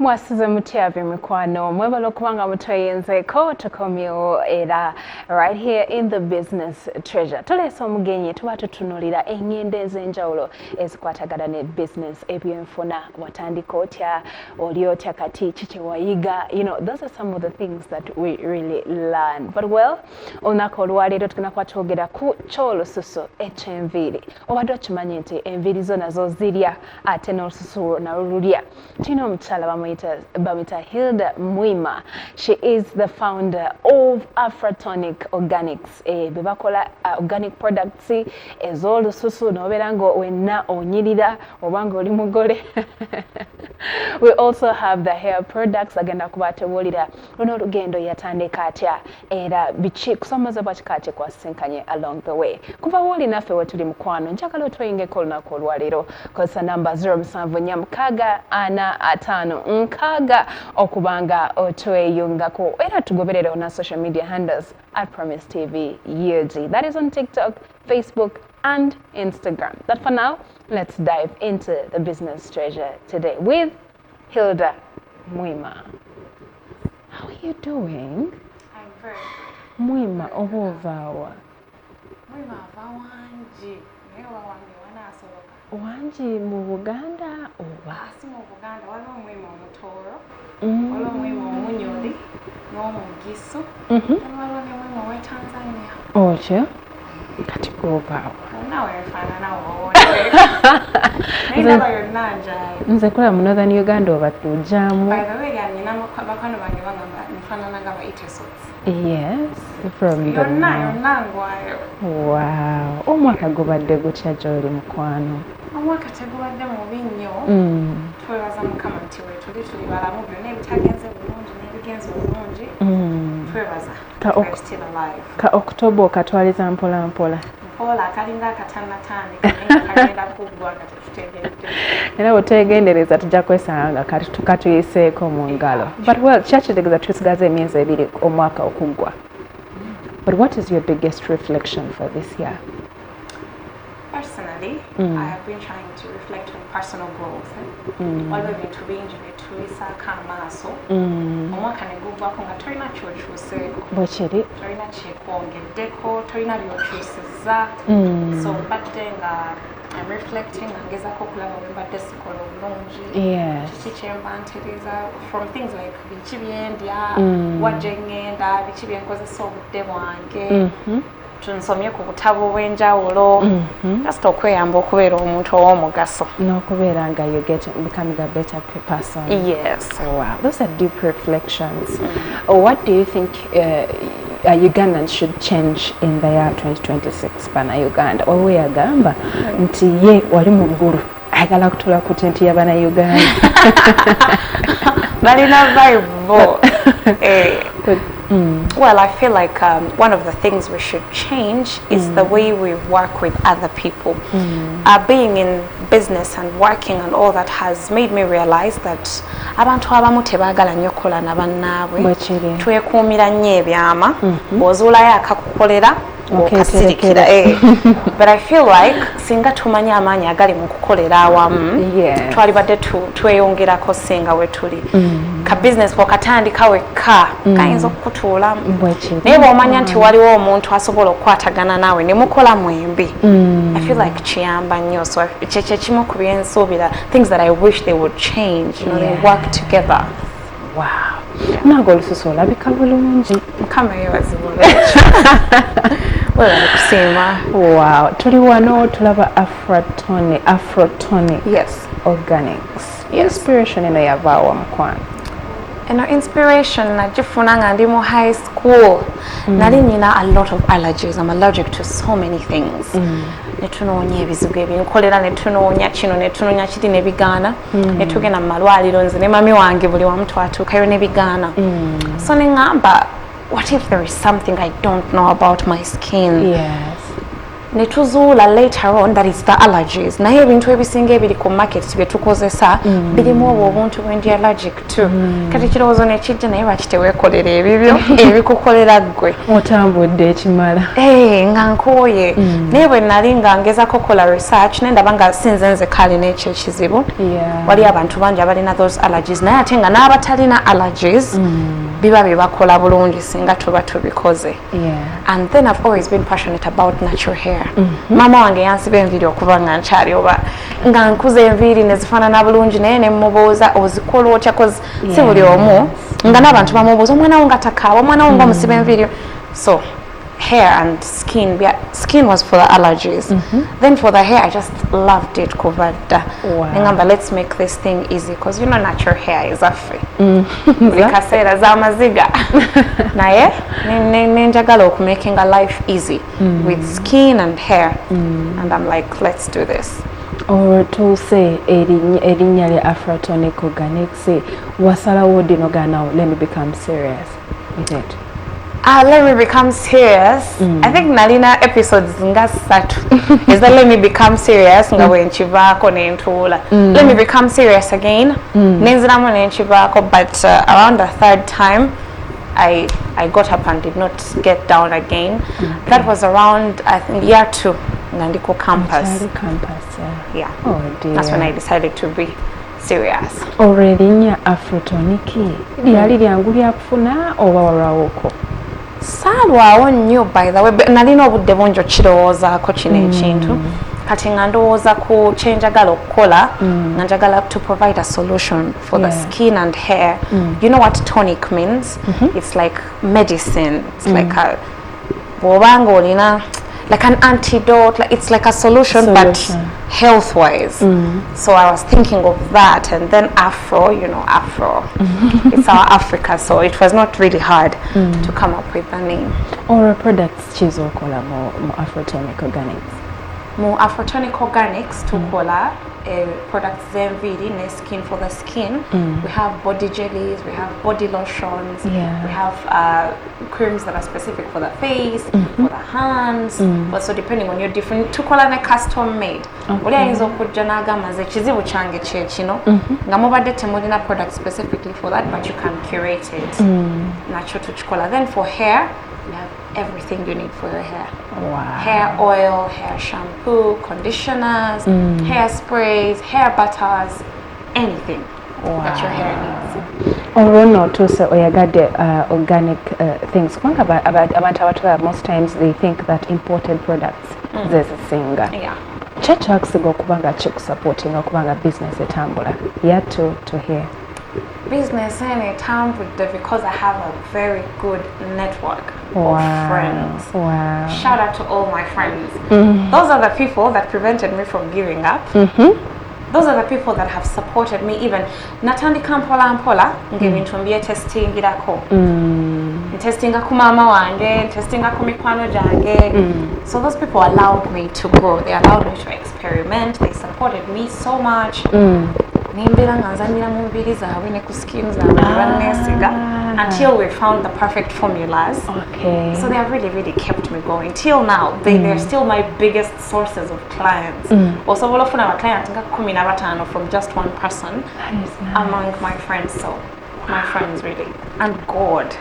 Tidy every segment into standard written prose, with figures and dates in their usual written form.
Mwasize mutyabe mikwano mwebala okubanga mutweyenzeko tukomyewo era right here in the business treasure tuleesa omugenyi tuba tutunulira engendo ez'enjawulo ezikwatagana ne business ebyenfuna watandika otya oli otya kati kiki wayiga those are some of the things that we really learn but well olunaku olwaleero tugenda kuba twogera ku ky'olususu eky'enviiri obadde okimanyi nti enviiri zo nazo zirya ate n'olususu nalwo lulya tulina omukyala bamwita Hilda Mwima. She is the founder of Afratonic Organics. Bebakola organic products ez'olususu n'obeera nga wenna onyirira obanga oli mugole. We also have the hair products agenda kuba atebuulira luno olugendo yatandika atya era biki kusomozebwa kikaaki kwasinkanye along the way. Kuva wooli naffe we tuli mukwano njagala otweyingeko olunaku olwaleero kozesa namba 074845 okubanga otweyungako era tugoberere na social media handles at Promise TV UG. That is on TikTok, Facebook and Instagram. But for now, let's dive into the business treasure today with Hilda Mwima. How are you doing? I'm very good. Mwima obuvawa. Mwima wanji. Newa wanji wanasoboka. Wanji mu Buganda oba? Si mu Buganda waliwo Mwima omutoro. Waliwo Mwima omunyoli n'omugisu. Waliwo ne Mwima owe Tanzania. Otyo? Kati obuvawa. Nawe efaanana wowe. Naye yonna njaye. Nze kola mu Northern Uganda oba tujjamu. By the way, nina bakwano bange bagamba nfaanana nga baitesots. Yes, from the yonna ngwayo. Wow. Omwaka gubadde gutya gy'oli mukwano? Omwaka tegubadde mubi nnyo. Twebaza Mukama nti tuli balamu byonna ebitagenze bulungi n'ebigenze bulungi. Twebaza. We're still alive. Ka October okatwaliza mpola mpola. Mpola akalinga akatannatandika naye kagenda kuggwa nga tetutegeredde. Era otegendereza tujja kwesanga kati tukatuyiseeko mu ngalo. But well, kyakitegeza tusigaze emyezi ebiri omwaka okuggwa. But what is your biggest reflection for this year? Personally, I have been trying to reflect on personal growth. Waliwo ebintu bingi byetuyisaako amaaso. Omwaka ne guggwako nga tolina ky'okyuseeko. Bwe kiri? Tolina kyekwongeddeko, tolina by'okyusizza. So mbadde nga I'm reflecting and gezaako okulaba bwe mbadde sikola obulungi. Yes. Kiki kye mba ntereeza from things like biki byendya, wajja ngenda, biki bye nkozesa obudde bwange. Tunsomye ku butabo bw'enjawulo just okweyamba okubeera omuntu ow'omugaso n'okubeera nga you becoming a better person. Yes. Wow, those are deep reflections. What do you think Ugandans should change in the year 2026 bana Uganda? Owe yagamba nti ye wali mu ggulu ayagala kutuula ku tenti y'abana Uganda. Balina vibe. Well, I feel like one of the things we should change is the way we work with other people. Being in business and working and all that has made me realize that abantu abamu tebaagala nnyo kukola na bannaabwe. Twekuumira nnyo ebyama. Bw'ozuulayo akakukolera okasirikira. But I feel like singa tumanyi amaanyi agali mu kukolera awamu twalibadde tweyongerako singa we tuli. Ka business bw'okatandika wekka kayinza okukutuulamu. Naye bw'omanya nti waliwo omuntu asobola okukwatagana naawe ne mukola mwembi. I feel like kiyamba nnyo. So kyekyo kimu ku bye nsuubira, things that I wish they would change, they work together. Wow. Nange olususu olabika bulungi. Mukama yeebazibwe. Kusiima. Wow. Tuli wano tulaba Afratonic. Yes. Organics. Yes. Inspiration eno yavaawa mukwano? Inspiration nagifuna nga ndi mu high school. Nali nina a lot of allergies. I'm allergic to so many things. Netunoonya ebizibu ebinkolera, netunoonya kino, netunoonya kiti nebigaana. Netugenda mu malwaliro nze ne mami wange buli wamu twatuukayo nebigaana. So neŋŋamba, what if there is something I don't know about my skin? Yes. netuzuula later on that is the allergies naye ebintu ebisinga ebiri ku market bye tukozesa birimu obwo obuntu bwendi allergic to kati kirowoozo nekijja naye lwaki teweekolera ebibyo ebikukolera ggwe otambudde ekimala nga nkooye naye bwe nali nga ngezako kola research nendaba nga sinze nze kale n'ekyo ekizibu wali abantu bangi abalina those allergies naye ate nga n'abatalina allergies biba bibakola bulungi singa tuba tubikoze and then I've always been passionate about natural hair mama wange yansiba enviiri okuba nga nkyali oba nga nkuza enviiri nezifaanana bulungi naye nemubuuza ozikola otya cause si buli omu nga n'abantu bamubuuza omwana wo nga takaaba omwana wo nga omusiba enviiri so hair and skin was for the allergies then for the hair I just loved it kuvadda ngamba let's make this thing easy because you know natural hair is affe zikaseera z'amaziga naye nenjagala okumakinga life easy with skin and hair and I'm like let's do this. Tuuse erinnya lya Afrotonic Organics wasalawo dino gana let me become serious with it. Let me become serious. I think nalina episodes nga 3 is that let me become serious nga wenchivaako nentuula let me become serious again nenziramu nenchivaako but around the 3rd time I got up and did not get down again. That was around I think year 2 nga ndi ku campus. Yeah. Oh dear. That's when I decided to be serious. Erinnya Afrotonic lyali lyangu lyakufuna oba walwawoko? Saalwawo nnyo by the way nalina obudde bungi okirowoozaako kino ekintu kati nga ndowooza ku kyenjagala okukola nga njagala to provide a solution for the skin and hair. You know what tonic means? It's like medicine. It's like a bw'obanga olina like an antidote, like it's like a solution. But health wise. So I was thinking of that, and then Afro, you know, Afro. It's our Africa, so it was not really hard to come up with the name. Or products chizokola mo Afrotonic Organics. Mo Afrotonic Organics to kola products zenviri ne skin for the skin. We have body jellies, we have body lotions, we have creams that are specific for the face, for the hands. Also depending on your different tukola ne custom made. Oli ayinza okujja n'agamba nze ekizibu kyange kye kino nga mubadde temulina product specifically for that, but you can curate it. Nakyo tukikola. Then for hair, we have everything you need for your hair. Hair oil, hair shampoo, conditioners, hair sprays, hair butters, anything that your hair needs. Orono tuse oyagadde organic things. Abantu abatwala most times they think that imported products zezisinga. Kyetaagisiga okuba nga kikusupportinga okuba nga business etambula to here. Business and etambudde because I have a very good network of friends. Shout out to all my friends. Those are the people that prevented me from giving up. Those are the people that have supported me even natandika mpola ng'ebintu mbyetestingirako. Testinga ku mama wange, testinga ku mikwano gyange. So those people allowed me to grow. They allowed me to experiment. They supported me so much. Nimbira nga nzanira mu mbiri zaabwe ne ku skin zaabwe banneesiga until we found the perfect formulas. So they have really kept me going till now. They're still my biggest sources of clients. Osobola ofuna aba clients nga 15 from just one person among my friends. So my friends really and God.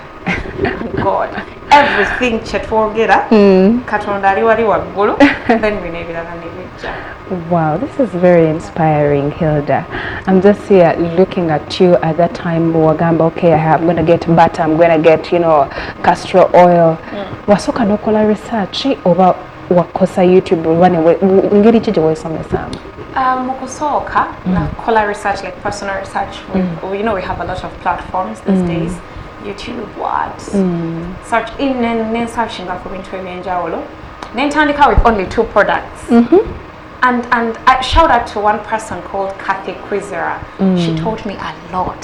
Everything chetwogera katonda ali wali waggulu then we nebirala nebijja. Wow, this is very inspiring, Hilda. I'm just here looking at you at that time wagamba okay I'm going to get butter, I'm going to get castor oil. Wasoka nokola research oba wakosa YouTube ngeri kije wesomesamu? Mukusooka nakola research like personal research. We have a lot of platforms these days. YouTube, what? Search in and searching for bintu ebyenjawulo. Then tandika with only 2 products. And I shout out to one person called Kathy Quizera. She taught me a lot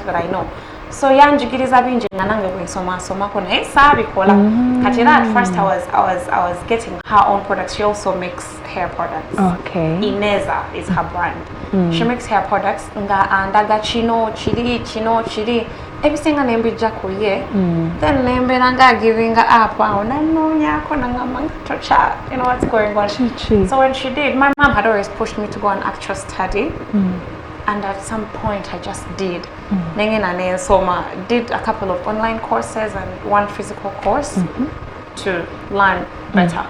that I know. So yanjigiriza bingi nga nange bwensoma naye saabikola. Kati at first I was getting her own products. She also makes hair products. Ineza is her brand. She makes hair products nga andaga kino chiri ebisinga nembijja ku ye then nembera nga giving up awo nanonyako nangamba tocha, you know what's going on. So when she did, my mom had always pushed me to go on actual study, and at some point I just did. Nengena nensoma, did a couple of online courses and one physical course to learn better.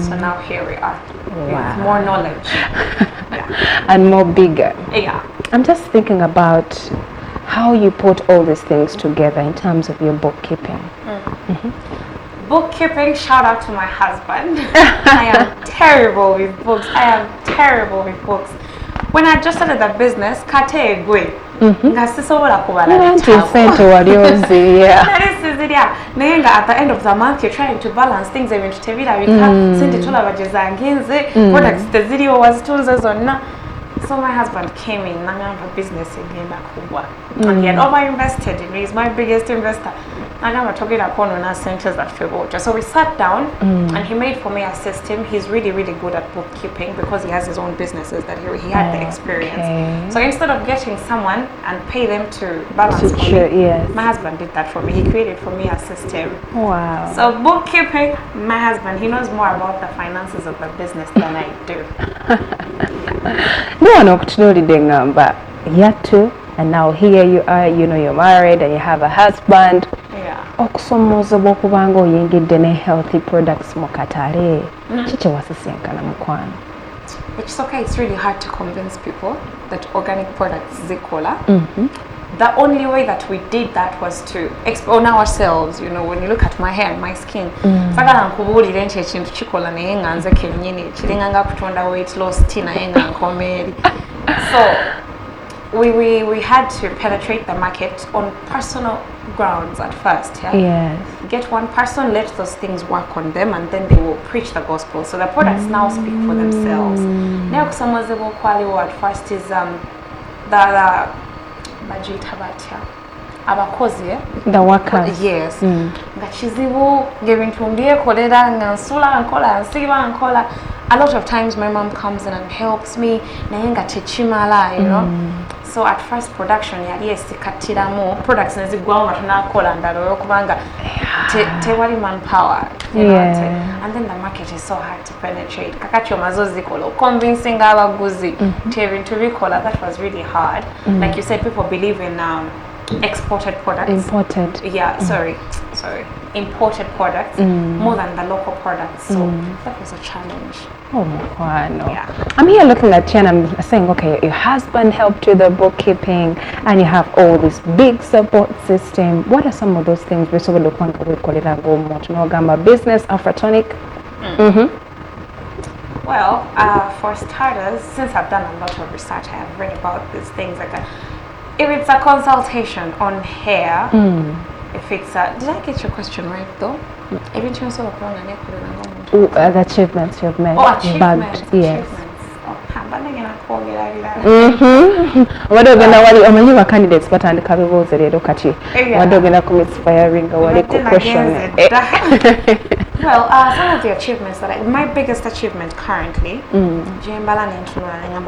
So now here we are with more knowledge. And more bigger. Yeah. I'm just thinking about how you put all these things together in terms of your bookkeeping. Bookkeeping, shout out to my husband. I am terrible with books. When I just started the business, kate gwe. Ngasisobola kubala Nenga at the end of the month, you're trying to balance things. I went to Tevira, we can't send it to products. The video was tools on. So my husband came in, Nangamba business again, and he had over-invested in me. He's my biggest investor. Nangamba talking upon our centers at Febocha. So we sat down, and he made for me a system. He's really, really good at bookkeeping because he has his own businesses that he had the experience. So instead of getting someone and pay them to balance my husband did that for me. He created for me a system. Wow. So bookkeeping, my husband, he knows more about the finances of the business than I do. No one okutunuulidde ngamba yattu, and now here you are, you know you're married and you have a husband. Okusomoozebwa okuba nga oyingidde ne healthy products mu katale kiki wasisinkana mukwano? It's okay, it's really hard to convince people that organic products zikola. The only way that we did that was to on ourselves, you know, when you look at my hair and my skin. Sagala nkubuulire nti ekintu kikola naye nga nze kennyini kiringa nga kutonda weight loss tea naye nga nkomeeri. So we had to penetrate the market on personal grounds at first. Yes. Get one person, let those things work on them, and then they will preach the gospel. So the products now speak for themselves. Now kusomozebwa kwaliwo at first is the bajita batya abakozi the workers. Yes. Nga kizibu ng'ebintu mbyekolera nga nsula nkola nsiba nkola. A lot of times my mom comes in and helps me naye nga tekimala, you know. So at first production yali esikatiramu products nezigwawo nga tunakola ndala olwokubanga tewali manpower, you know. And then the market is so hard to penetrate. Kakati omaze ozikola convincing abaguzi nti ebintu bikola. That was really hard. Like you said, people believe in exported products. Imported. Yeah, sorry. Imported products more than the local products. So that was a challenge. Oh, wow. Yeah. I'm here looking at you and I'm saying, okay, your husband helped you with the bookkeeping and you have all this big support system. What are some of those things we saw the business Afrotonic? Well, for starters, since I've done a lot of research, I have read about these things. Like if it's a consultation on hair, if it's did I get your question right though? The achievements you've made. Oh, achievements. Yes. Wadogenda wali omanyi ba candidates batandika bibuuzo leero kati wadogenda ku inspiring wali ku question. Well, some of the achievements that my biggest achievement currently,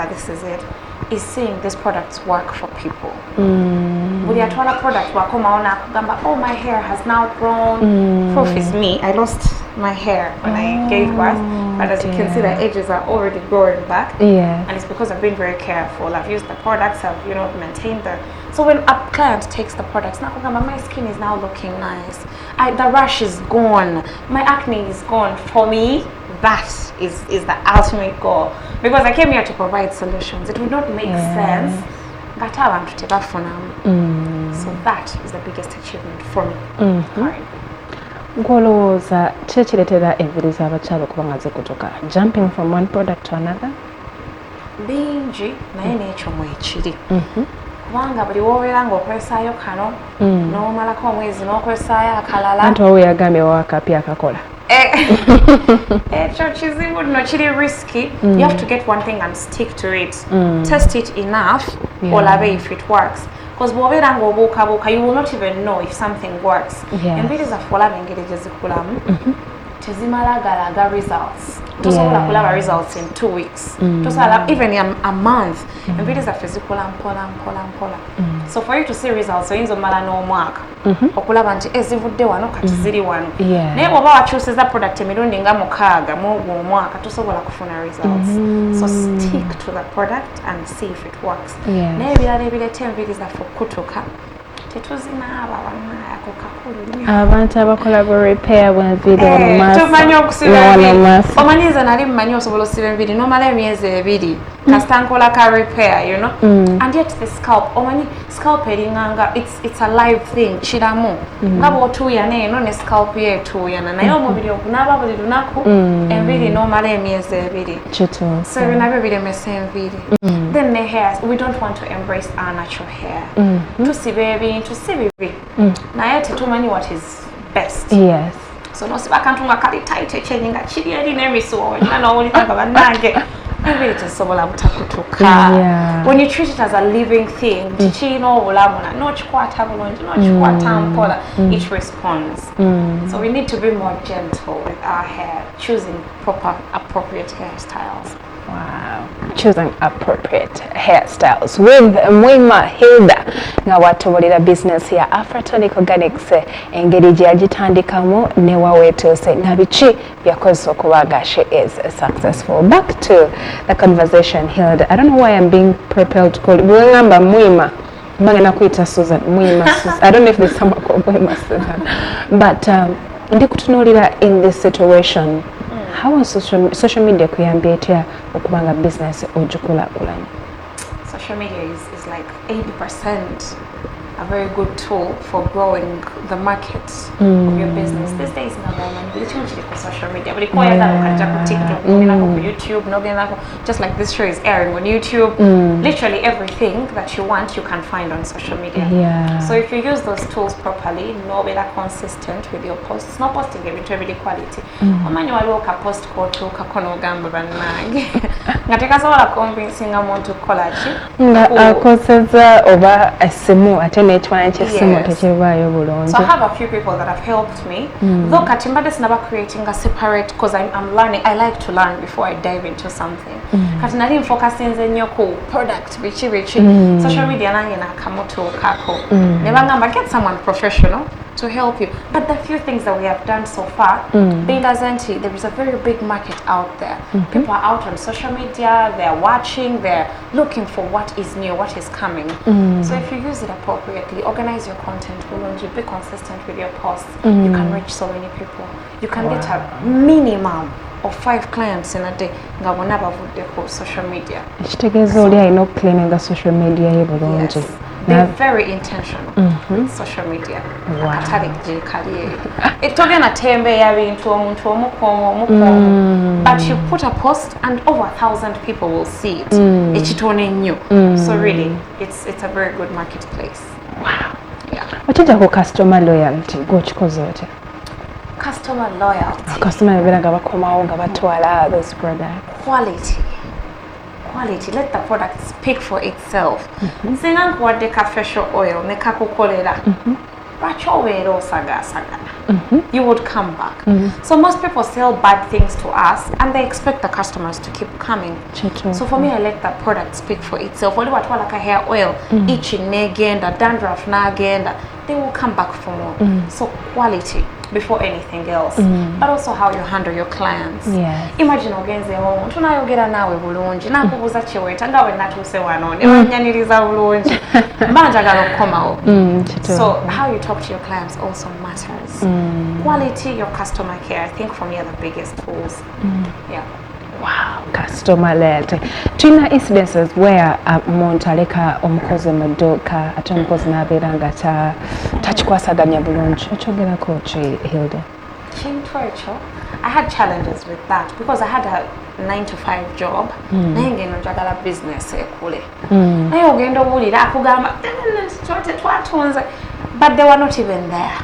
this is it, is seeing these products work for people. When you try a product, oh, my hair has now grown. Proof is me. I lost my hair when I gave birth, but as you can see, the edges are already growing back. Yes. And it's because I've been very careful. I've used the products. I've maintained the. So when a client takes the products, now my skin is now looking nice. The rash is gone. My acne is gone. For me, that is the ultimate goal, because I came here to provide solutions. It would not make sense. So that is the biggest achievement for me. Ngolowooza kyekireetera enviri z'abakyala okuba nga zikutuka, jumping from one product to another? Bingi naye n'ekyo mwekiri. Kubanga buli w'obeera ng'okozesaayo kano n'omalako omwezi n'okozesaayo akalala. Anti wowe yagambye waakapya akakola. Ekyo kizibu nno kiri risky. You have to get one thing and stick to it. Test it enough olabe if it works. Because bw'obeera ng'obuukabuuka, you will not even know if something works. Enviiri zaffe olaba engeri gye zikulamu tezimalagalaga results. tosobola kulaba results in 2 weeks tosobola even a month enviiri zaffe zikola mpola so for you to see results oyinza omala n'omwaka okulaba nti ezivudde wano kati ziri wano naye bw'oba wakyusiza product emirundi nga 6 mu ogwo omwaka tosobola kufuna results so stick to the product and see if it works naye ebirala ebireeta enviiri zaffe okukutuka tetuzinaaba bannayako kakulu nnyo abantu abakola repair bw'enviiri tumanyi okusiba enviiri omanyiiza nali mmanyi osobola osiba enviiri n'omala emyezi 2 kasita nkola ka repair you know and yet the scalp omanyi scalp eringanga it's a live thing kiramu nga bw'otuuyana eno ne scalp ye etuuyana naye omubiri okunaaba buli lunaku enviiri n'omala emyezi 2 so ebyo nabyo biremesa enviiri then the hair we don't want to embrace our natural hair tusiba ebintu si bibi naye tetumanyi what is best so nosiba akantu nga kali tight ekyenyi nga kiri eri n'emisuwa nga n'owulira nga bannange enviiri tesobola butakutuka when you treat it as a living thing tikirina obulamu n'okikwata bulungi n'okikwata mpola it responds so we need to be more gentle with our hair choosing appropriate hairstyles. Wow, choosing appropriate hairstyles with Mwima Hilda nga watubuulira business ya Afrotonic Organics engeri gye yagitandikamu ne waweetuuse na biki byakozesa okuba she is successful. Back to the conversation, Hilda. I don't know why I'm being propelled to call Mwima Mwima. Mbagenda kuyita Susan Mwima Susan. I don't know if there's someone called Mwima Susan. But ndi kutunuulira in this situation. How is social media kuyambye etya okubanga business ogikulakulanya? Social media is like 80% a very good tool for growing the market of your business. These days, social media. But TikTok, YouTube, just like this show is airing on YouTube. Literally everything that you want, you can find on social media. So if you use those tools properly, no better consistent with your posts, no posting into everyday quality. Post convincing to collage. Over a simu So I have a few people that have helped me. Though Katimbade is never creating a separate, because I'm learning. I like to learn before I dive into something. Katinari focusing on your product, bichi. Social media na kamoto kako. Never get someone professional to help you. But the few things that we have done so far, there is a very big market out there. People are out on social media, they're watching, they're looking for what is new, what is coming. So if you use it appropriately, organize your content, be consistent with your posts, you can reach so many people. You can get a minimum of 5 clients in a day. Social media. Social media. They're very intentional with social media. But you put a post and over 1,000 people will see it. So really, it's a very good marketplace. Wow. Yeah. What is your customer loyalty? Customer loyalty. Customer those products. Quality. Let the product speak for itself. Singa nkuwaddeko facial oil ne kakukolera. You would come back. So most people sell bad things to us and they expect the customers to keep coming. So for me, I let the product speak for itself. Wali watu like a hair oil, itching negenda, dandruff nagenda, they will come back for more. So quality before anything else, but also how you handle your clients. Imagine ogenze home tunayogera nawe bulungi nakubuza kiweta nga we natuse wano ne wanyaniriza bulungi mbanjagala okukomawo. So how you talk to your clients also matters. Quality, your customer care, I think for me are the biggest tools. Wow, customer loyalty. Tuna incidences where omuntu aleka omukozi mu dduuka ate omukozi n'abeera nga takikwasaganya bulungi. Ekyogerako ki, Hilda? Kintu ekyo, I had challenges with that because I had a 9-to-5 job. Naye ngeno njagala business ekule. Naye ogenda owulira akugamba twatunze, but they were not even there.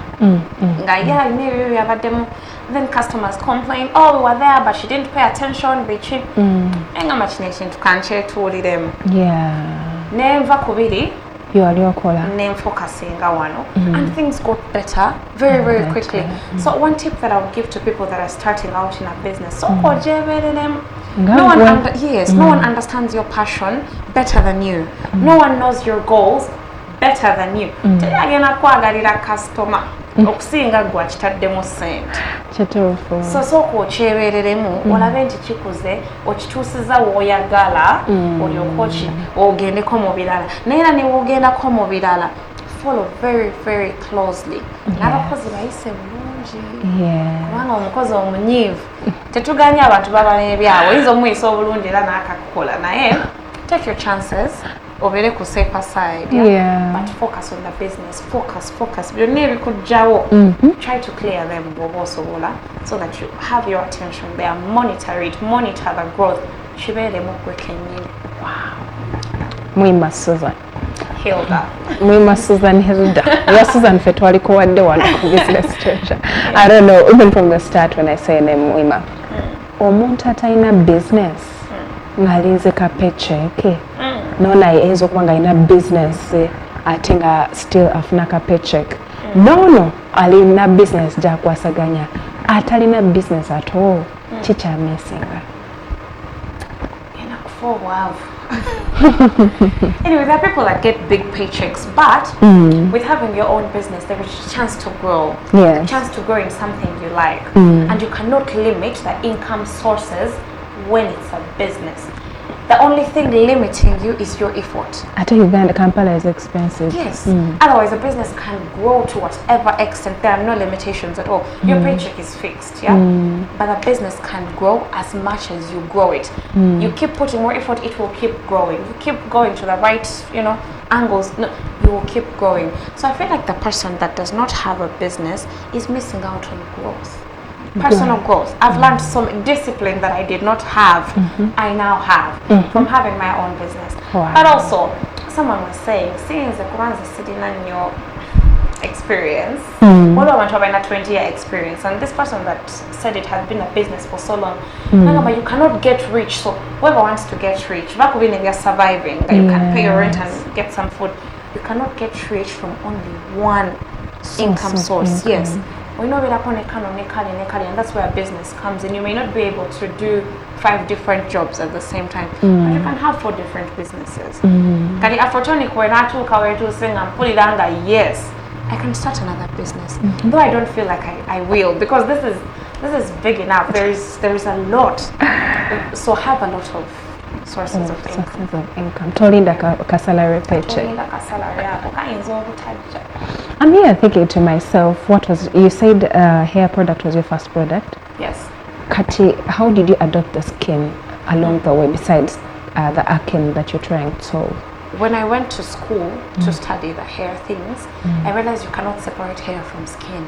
Then customers complain, oh, we were there, but she didn't pay attention. Enga machination to kanche to them. Never kubiri by'oli okola name focusing wano and things got better very quickly. So one tip that I would give to people that are starting out in a business, so no one understands your passion better than you. No one knows your goals better than you. Tegagenda kwagalira customer okusinga gwa kitaddemu sente. Kituufu. So sooka okyebereremu olabe nti kikuze okituusiza w'oyagala olyoka ogendeko mu birala naye era ne w'ogendako mu birala follow very closely n'abakozi bayise bulungi kubanga omukozi omunyiivu tetuganya abantu baba n'ebyabwe oyinza omuyisa obulungi era n'akakukola naye take your chances obere ku safer side but focus on the business focus byonna ebikujjawo try to clear them bw'oba osobola so that you have your attention there, monitor the growth kibeeremu gwe kennyini. Mwima Susan Hilda Mwima Susan Hilda ya Susan ffe twalikuwadde wano ku business treasure. I don't know, even from the start when I say name Mwima omuntu atalina business ng'alinze ka paycheck nona ayinza okuba nga alina business ate nga still afuna ka paycheck nono alina business gyakwasaganya atalina business at all kikyamyesinga Anyway, there are people that get big paychecks, but with having your own business, there is a chance to grow. Yes. A chance to grow in something you like. And you cannot limit the income sources when it's a business. The only thing limiting you is your effort. Ate Uganda, Kampala is expensive. Yes. Otherwise, a business can grow to whatever extent. There are no limitations at all. Your paycheck is fixed, yeah? But a business can grow as much as you grow it. You keep putting more effort, it will keep growing. You keep going to the right, angles, no, you will keep growing. So I feel like the person that does not have a business is missing out on growth. Personal growth. I've learned some discipline that I did not have. I now have from having my own business. Wow. But also, someone was saying, seeing the Kwanzaa sitting in your experience, although I'm talking about a 20-year experience, and this person that said it has been a business for so long, but you cannot get rich. So whoever wants to get rich, you're surviving, you can pay your rent and get some food. You cannot get rich from only one income source. Yes. We know we're upon a canon, and that's where business comes in. You may not be able to do 5 different jobs at the same time, but you can have 4 different businesses. Yes, I can start another business, though I don't feel like I will, because this is big enough. There is a lot, so have a lot of sources of income. Tolinda ka salary paycheck. I'm here thinking to myself, you said hair product was your first product? Yes. Kati, how did you adopt the skin along the way besides the acne that you're trying to solve? When I went to school to study the hair things, I realized you cannot separate hair from skin.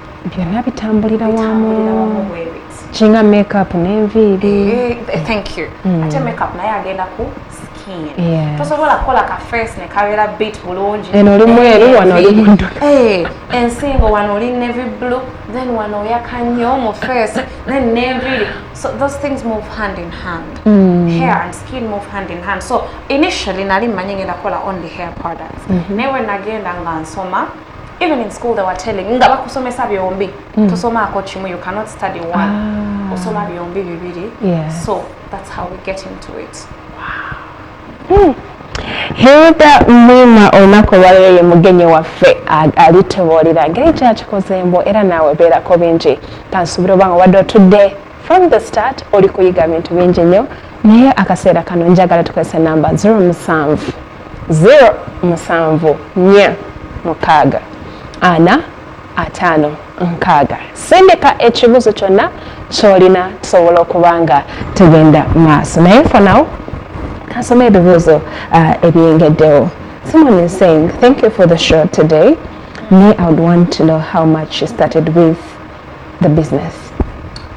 Chinga makeup n'enviiri. Thank you. Ate makeup naye agenda ku skin. Tosobola kukola ka face ne kabeera beat bulungi. Eno oli mweru wano oli mudduka. Ensingo wano oli navy blue, then wano yakanyo mu face, then n'enviiri. So those things move hand in hand. Hair and skin move hand in hand. So initially nali mmanyi ngenda kukola only hair products. Naye when nagenda nga nsoma, even in school they were telling nga bakusomesa byombi tosomaako kimu, you cannot study one, osoma byombi bibiri. So that's how we get into it. Hilda Mwima olunaku olwaleero ye mugenyi waffe alitubuulira engeri kyakikozeembo era naawe beerako bingi kansuubira obanga wadde otudde from the start oli kuyiga bintu bingi nnyo naye akaseera kano njagala tukozesa namba 07 074 456. Sendeka ekibuuzo kyonna ky'olina tusobola okuba nga tugenda maaso naye for now kasome ebibuuzo ebyengeddewo. Someone is saying, thank you for the show today. Me, I would want to know how much you started with the business.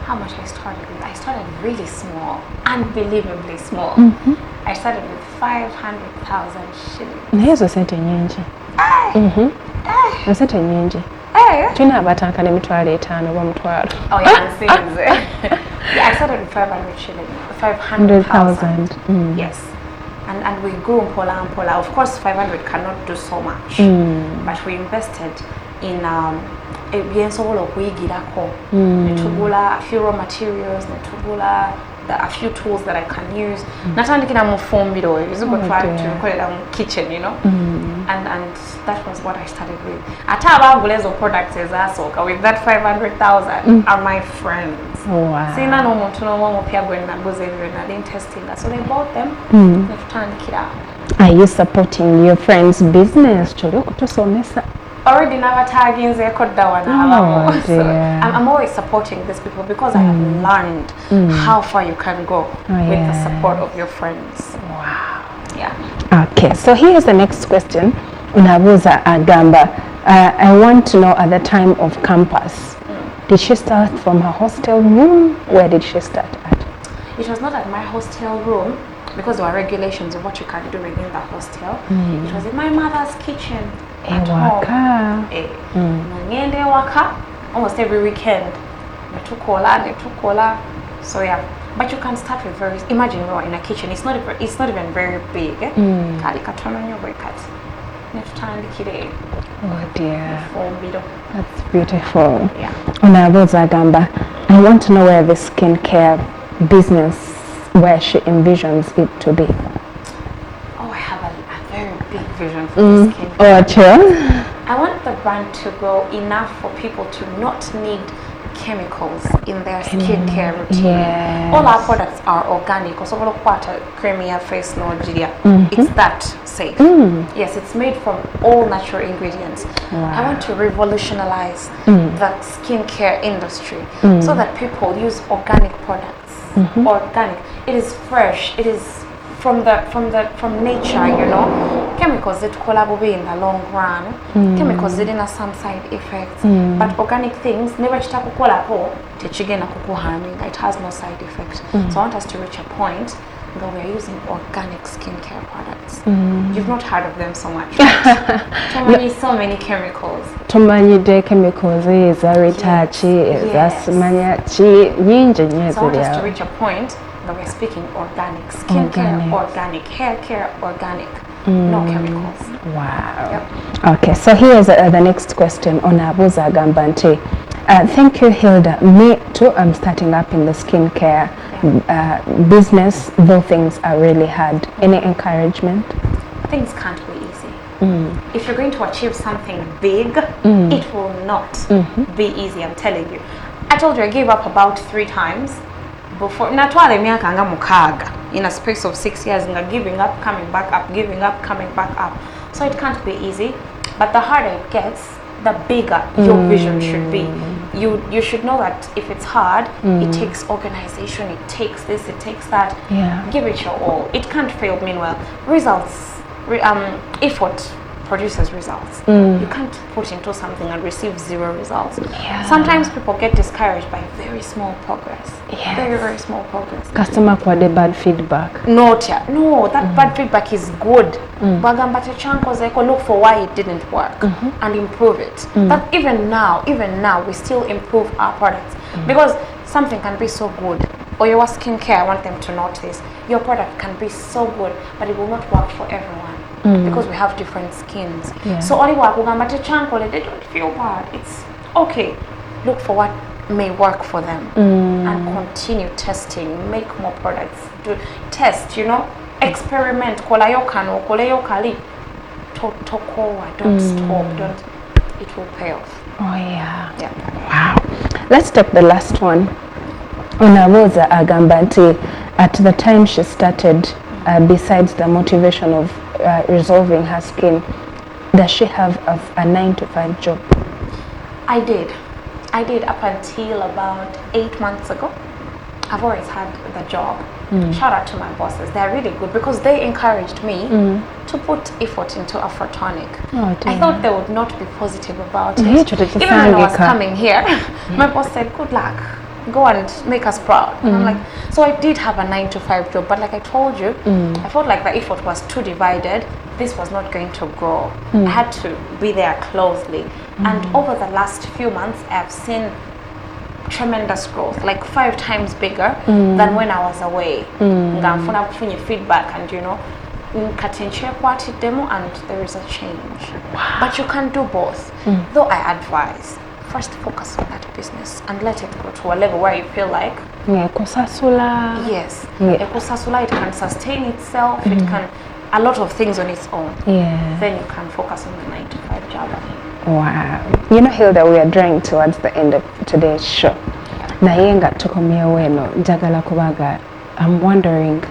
How much I started with? I started really small, unbelievably small. I started with 500,000 shillings. Naye ezo sente nyingi. Sente nyingi. Tulina abatanka n'emitwalo 5 oba mutwalo. Oh yeah, yeah, I started with 500 shillings. 500,000. Yes. and we grew Mpola Mpola. Of course, 500 cannot do so much, but we invested in eby'ensobola okuyigirako, ne tugula a few raw materials, ne tugula a few tools that I can use. Natandikira mu fumbiro ebizibu tukolera mu kitchen, you know, and that was what I started with. Ate abagula ezo products ezasooka with that 500,000 are my friends. Wow. Sina n'omuntu n'omu omupya gwe naguza ebyo nali testinga, so they bought them ne tutandikira. Are you supporting your friend's business? Choli okutusomesa. Already nabataginzeeko dda wano. So I'm always supporting these people because I have learned how far you can go with the support of your friends. Wow. Yeah. Okay, so here's the next question. Unabuza agamba, I want to know at the time of campus, did she start from her hostel room? Where did she start at? It was not at my hostel room because there were regulations of what you can do within the hostel. It was in my mother's kitchen at home. Ngende waka almost every weekend. Netukola. So yeah, but you can start with very. Imagine we were in a kitchen. It's not even very big. Oh dear. Fumbiro. That's beautiful. Yeah. Unabuza agamba, I want to know where the skincare business, where she envisions it to be. Oh, I have a very big vision for the skincare. Oh, sure. I want the brand to grow enough for people to not need chemicals in their skincare routine. Yes. All our products are organic. Creamier face no gidia. It's that safe. Yes, it's made from all natural ingredients. Wow. I want to revolutionize the skincare industry so that people use organic products. Organic. It is fresh. It is from nature, you know. Chemicals that collaborate in the long run. Chemicals that have some side effects. But organic things never chitakukola harming. It has no side effects. So I want us to reach a point where we are using organic skincare products. You've not heard of them so much, right? So many chemicals. Tumanyide chemicals is a retachi, is a smanyachi, nyinji. So I want us to reach a point that we're speaking organic. Skincare, organic. Hair care, organic. No chemicals. Wow. Yep. Okay, so here's the next question on Abuza Gambante. Thank you, Hilda. Me too, I'm starting up in the skincare business, though things are really hard. Any encouragement? Things can't be easy. If you're going to achieve something big, it will not be easy, I'm telling you. I told you I gave up about 3 times before. Natwale miaka nga mukaga in a space of 6 years, giving up, coming back up, giving up, coming back up. So it can't be easy, but the harder it gets, the bigger your vision should be. You should know that if it's hard, it takes organization, it takes this, it takes that. Give it your all. It can't fail. Meanwhile, results, effort produces results. You can't put into something and receive 0 results. Sometimes people get discouraged by very small progress. Very, very small progress. Customer for the bad feedback. No, that bad feedback is good. Look for why it didn't work and improve it. But even now, we still improve our products because something can be so good. Or your skincare, I want them to notice your product can be so good, but it will not work for everyone. Because we have different skins. So only they don't feel bad. It's okay. Look for what may work for them and continue testing, make more products, test, you know, experiment. Don't stop, it will pay off. Oh yeah. Yeah. Wow. Let's take the last one. Unabuza Agambanti, at the time she started, besides the motivation of resolving her skin, does she have a 9-to-5 job? I did up until about 8 months ago. I've always had the job. Shout out to my bosses. They're really good because they encouraged me to put effort into a photonic. I thought they would not be positive about it. Even when I was coming here, my boss said, good luck. Go and make us proud. And I'm like, so I did have a 9-to-5 job, but like I told you, I felt like the effort was too divided. This was not going to grow. I had to be there closely. And over the last few months, I've seen tremendous growth, like 5 times bigger than when I was away. Feedback, and you know, demo, and there is a change. But you can do both. Though I advise, first focus on that business and let it go to a level where you feel like yes, it can sustain itself, it can a lot of things on its own. Then you can focus on the 9-to-5 job. Wow. You know, Hilda, we are drawing towards the end of today's show. Nayenga tukomia weno njagala kubaga. I'm wondering,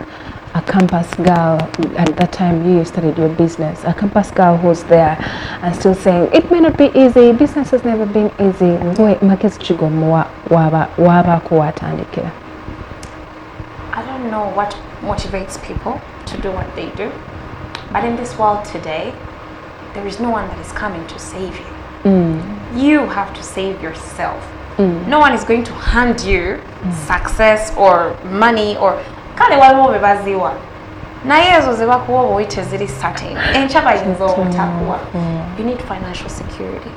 a campus girl, at that time you started your business, a campus girl who's there and still saying it may not be easy, business has never been easy. I don't know what motivates people to do what they do, but in this world today, there is no one that is coming to save you. You have to save yourself. No one is going to hand you success or money or kale waliwo bebaziwa naye ezo zebakuwa oite ziri certain enchaba yinzo otakuwa. You need financial security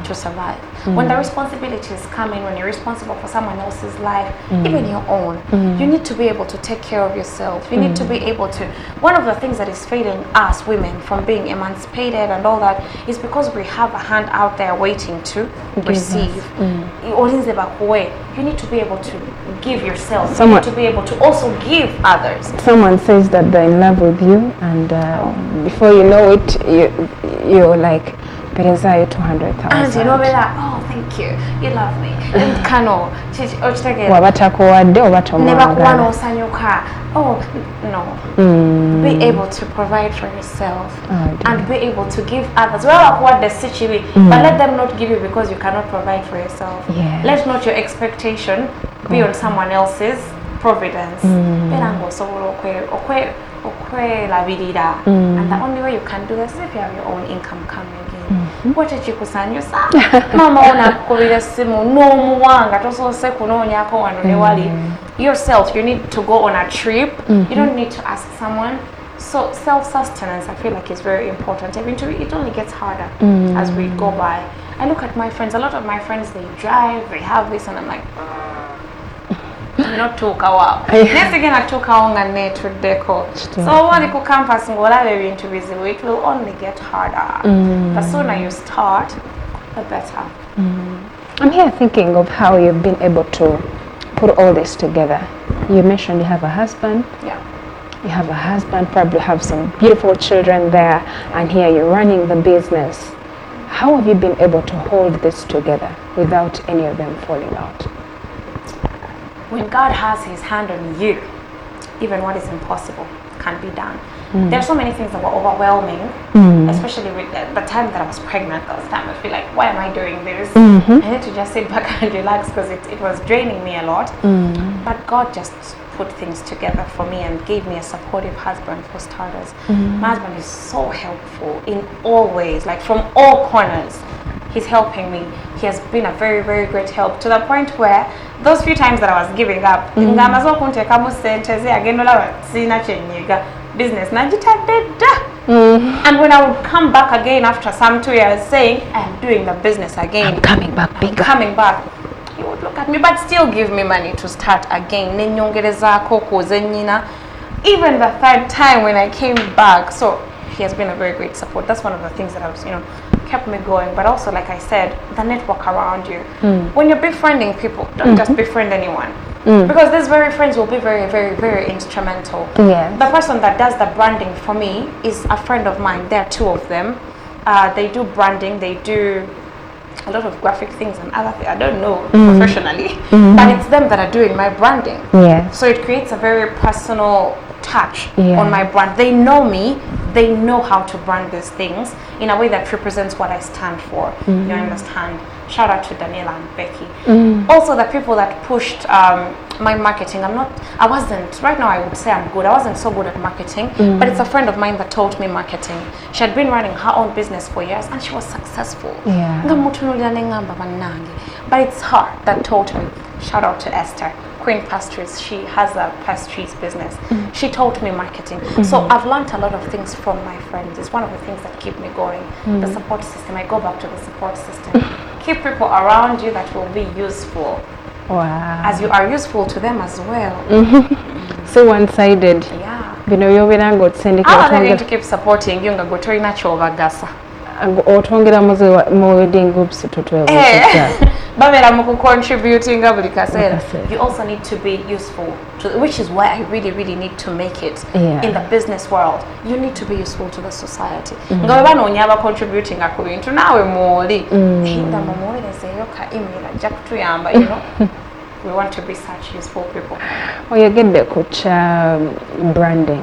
to survive. When the responsibilities come in, when you're responsible for someone else's life, even your own, you need to be able to take care of yourself. You need to be able to. One of the things that is failing us women from being emancipated and all that is because we have a hand out there waiting to receive. You need to be able to give yourself. You need to be able to also give others. Someone says that they're in love with you, and before you know it, you're like, Pereza, you're 200,000. And you know, like, oh, thank you, you love me. And kano, oh, no. Be able to provide for yourself and be able to give others. Well, what the situation, but let them not give you because you cannot provide for yourself. Let not your expectation be on someone else's providence. And the only way you can do this is if you have your own income coming in. What did you kusanya sa? Mama ona kukubira simu no muwanga tosose kunonya ko wanonewali. Yourself, you need to go on a trip. You don't need to ask someone. So self-sustenance, I feel like, is very important. It only gets harder as we go by. I look at my friends. A lot of my friends, they drive, they have this, and I'm like, not talk wow. Next again, I took on a net to deco. So when you campus and what I into visible, it will only get harder. The sooner you start, the better. I'm here thinking of how you've been able to put all this together. You mentioned you have a husband. You have a husband, probably have some beautiful children there, and here you're running the business. How have you been able to hold this together without any of them falling out? When God has his hand on you, even what is impossible can be done. There are so many things that were overwhelming, especially with the time that I was pregnant. That was time I feel like, why am I doing this? I had to just sit back and relax because it was draining me a lot. But God just put things together for me and gave me a supportive husband, for starters. My husband is so helpful in all ways, like from all corners. He's helping me. He has been a very, very great help, to the point where those few times that I was giving up, business and when I would come back again after some 2 years saying, I'm doing the business again, I'm coming back bigger. Coming back, he would look at me but still give me money to start again. Even the third time when I came back. So he has been a very great support. That's one of the things that I was, kept me going. But also, like I said, the network around you. When you're befriending people, don't just befriend anyone. Because these very friends will be very, very, very instrumental. The person that does the branding for me is a friend of mine. There are two of them. They do branding. They do a lot of graphic things and other things. I don't know professionally, but it's them that are doing my branding. So it creates a very personal touch on my brand. They know me. They know how to brand these things in a way that represents what I stand for. You understand? Shout out to Daniela and Becky. Also the people that pushed my marketing. Right now I would say I'm good. I wasn't so good at marketing, but it's a friend of mine that taught me marketing. She had been running her own business for years and she was successful. But it's her that taught me. Shout out to Esther. Queen Pastries, she has a pastries business. She taught me marketing. So I've learned a lot of things from my friends. It's one of the things that keep me going. The support system, I go back to the support system. Keep people around you that will be useful. Wow. As you are useful to them as well. So one-sided. Yeah. bino yoberanga otsindika how are they going to keep supporting you nga gwe tolina kyobagasa otwongera mu wedding groups tutwebuuza babeera mu kucontributinga buli kaseera. You also need to be useful to, which is why I really need to make it in the business world. You need to be useful to the society. Nga bwe banoonya abacontributinga ku bintu naawe mwoli nga mumuweerezeeyo ka email ajja kutuyamba, you know. We want to be such useful people. Well, you get the coach branding.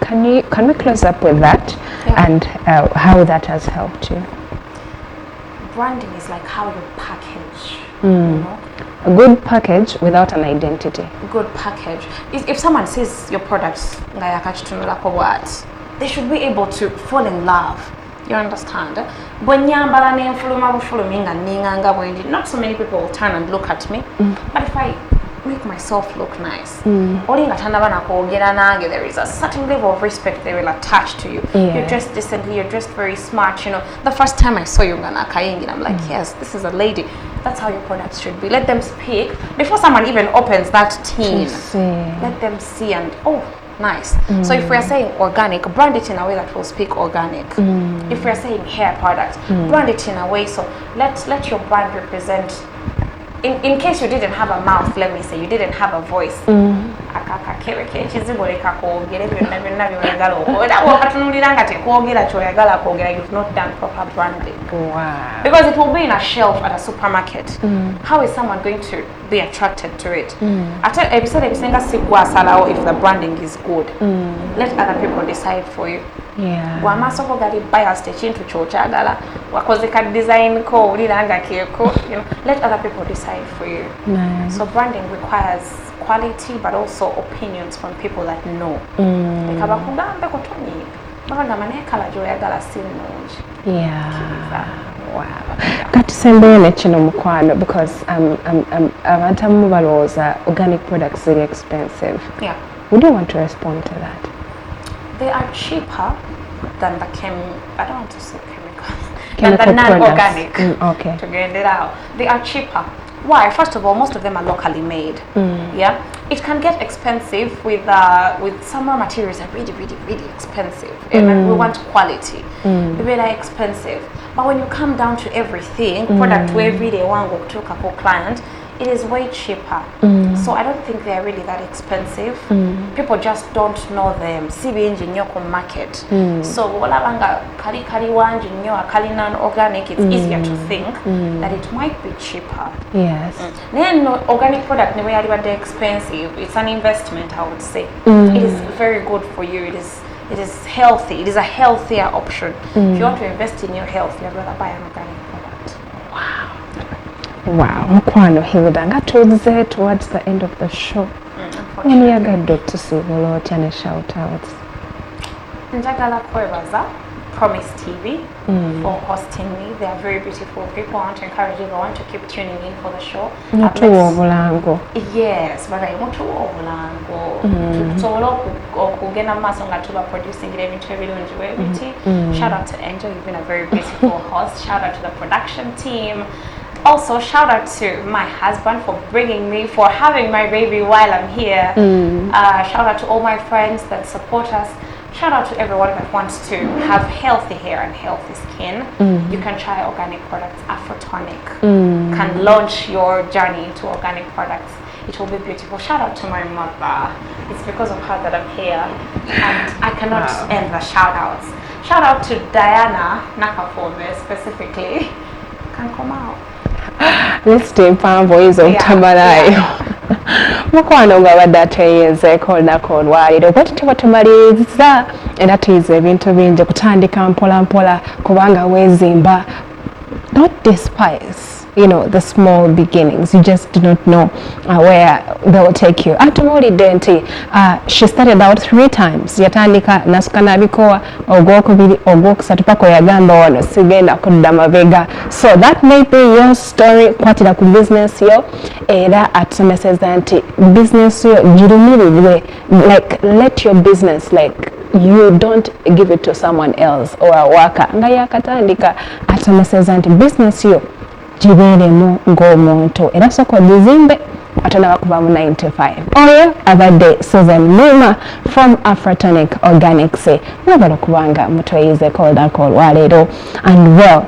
Can we close up with that and how that has helped you? Branding is like how you package. You know? A good package without an identity. Good package. If someone sees your products, they should be able to fall in love. You understand? Not so many people will turn and look at me, but if I make myself look nice, there is a certain level of respect they will attach to you. You're dressed decently, you're dressed very smart. You know, the first time I saw you, I'm like, yes, this is a lady. That's how your products should be. Let them speak before someone even opens that tin. Let them see and nice. So if we are saying organic, brand it in a way that will speak organic. If we are saying hair products, brand it in a way so let your brand represent. In case you didn't have a mouth, let me say you didn't have a voice. You've not done proper branding. Wow. Because it will be in a shelf at a supermarket. How is someone going to be attracted to it? If the branding is good, let other people decide for you. Yeah. Let other people decide for you. Nice. So branding requires quality but also opinions from people that know. Yeah. Wow. Katusembere kino mukwano because abantu abamu balowooza organic products are expensive. Yeah. Would you want to respond to that? They are cheaper than the I don't want to say chemical. Than Chemical the non-organic. Okay. To get it out. They are cheaper. Why? First of all, most of them are locally made. Yeah. It can get expensive with some raw materials are really expensive. And we want quality. They are expensive. But when you come down to everything, product where every day one go to a client, it is way cheaper. So I don't think they're really that expensive. People just don't know them. CB engineer market. So kali non-organic, it's easier to think that it might be cheaper. Yes. Then organic product they're expensive. It's an investment, I would say. It is very good for you. It is healthy. It is a healthier option. If you want to invest in your health, you'd rather buy an organic product. Wow, mukwano Hilda, nga tuze towards the end of the show. Nyagadde tusiibula otya ne shout outs. Njagala kwebaza Promise TV for hosting me. They are very beautiful people. I want to encourage you. I want to keep tuning in for the show. Mutuwa obulango. Yes, but I mutuwa obulango. Tusobola okugenda maaso nga tuba producing ebintu ebirungi bwebiti. Shout out to Angel, you've been a very beautiful host. Shout out to the production team. Also, shout out to my husband for for having my baby while I'm here. Shout out to all my friends that support us. Shout out to everyone that wants to have healthy hair and healthy skin. You can try organic products. Afrotonic can launch your journey into organic products. It will be beautiful. Shout out to my mother. It's because of her that I'm here. And I cannot end the shout outs. Shout out to Diana Nakafome specifically. Can come out. Let's take voice of Tamarayo. Mukwano nga badde ateeyenzeeko olunaku olwaliro bwe tutyo tumaliriza era tuyize ebintu bingi kutandika mpola mpola kubanga weezimba. Don't despise, the small beginnings. You just do not know where they will take you. Atumulidde nti she started out 3 times. Yatandika nasuka nabikowa ogwokubiri ogwokusatu paka yagamba wano sigenda kudda mabega. So that may be your story kwatira ku business yo era atusomeseza nti business yo girumirirwe, like let your business you don't give it to someone else or a worker. Nga yakatandika atusomeseza nti business yo gibeeremu ng'omuntu era soko gizimbe atonaba kuva mu 95 oyo abadde Susan Lima from Afrotonic Organics mwebala okubanga mutweyizeko olunaku olwaleero and well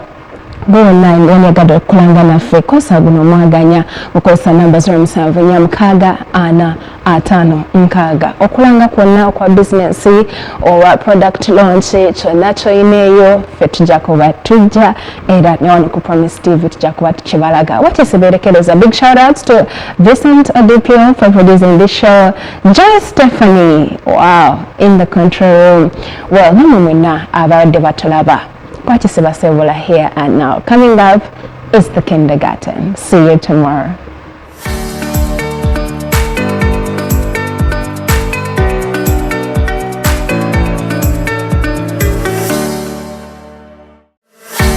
bona enyagadde okulanga naffe kosa guno mwaganya mukozesa namba 074645 okulanga kwonna okwa bizinesi owa product launch kyonna kyoyineeyo ffe tujja kuba tujja era newano ku Promise TV tujja kuba tukibalaga watisiberekereza big shout outs to Vincent Odipio for producing this show, Joy Stephanie wow in the control room well namwe mwenna abadde batulaba Kwati Sebasebula here and now. Coming up is the kindergarten. See you tomorrow.